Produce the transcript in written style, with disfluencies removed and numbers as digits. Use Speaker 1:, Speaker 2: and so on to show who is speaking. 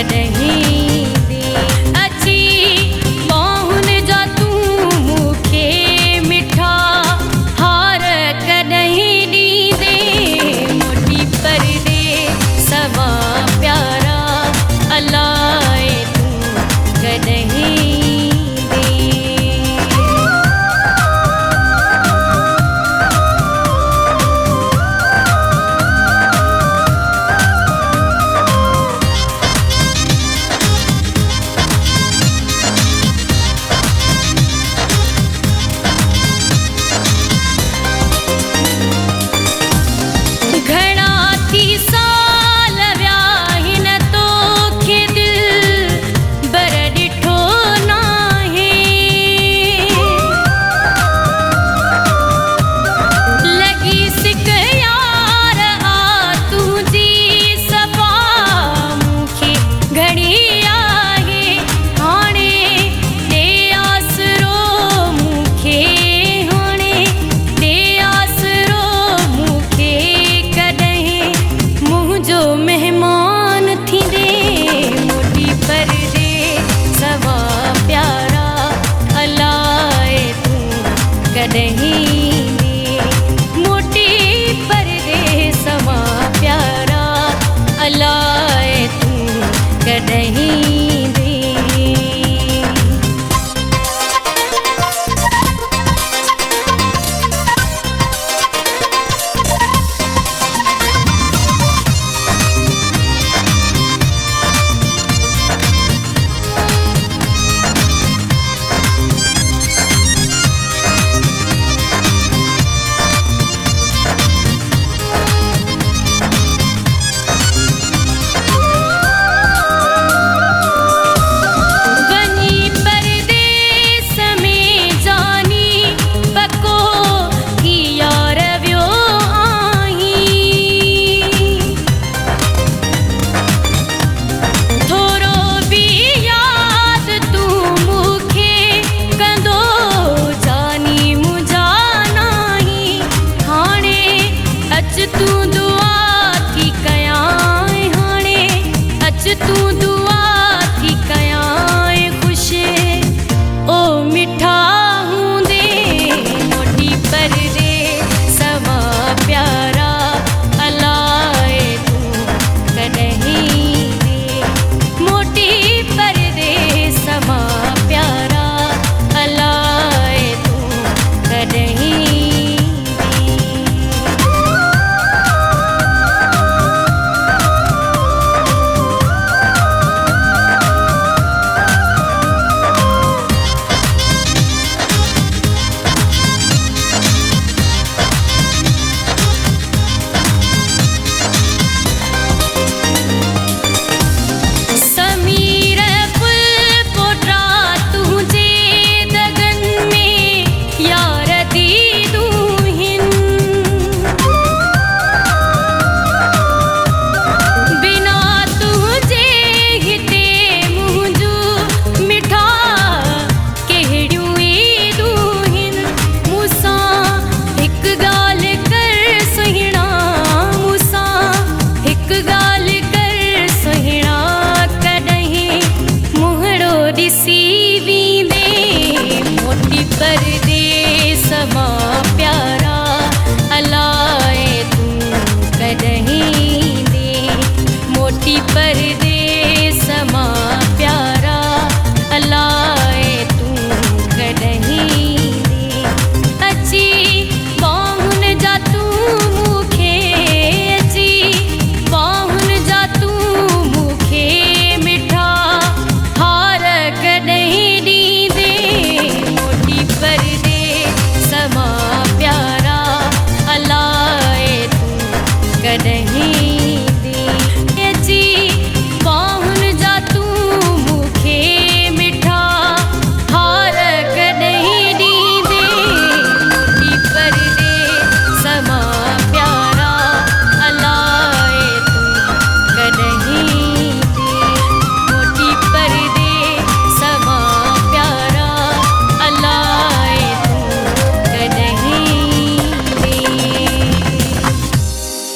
Speaker 1: कॾहिं दे अची बाहुन जा तूं मूंखे मिठा हार कॾहिं ॾींदे मोटी परदे सवा प्यारा अलाए तूं कॾहिं कॾहिं दे मोटी परदे सवा प्यारा अलाए तूं कॾहिं दे तूं दुआ थी कयां खुश ओ मिठा हूंदे मोटी परदे सवा प्यारा अलाए तूं कॾहिं दे मोटी परदे सवा प्यारा अलाए तूं कॾहिं परदे सवा प्यारा अलाए तूं कॾहिं दे मोटी परदे सवा प्यारा अलाए तूं कॾहिं दे अची बाहुन जा तूं मूंखे अची बाहुन जा तूं मूंखे मिठा हार कॾहिं ॾींदे परदे सवा प्यारा अलाए तूं कॾहिं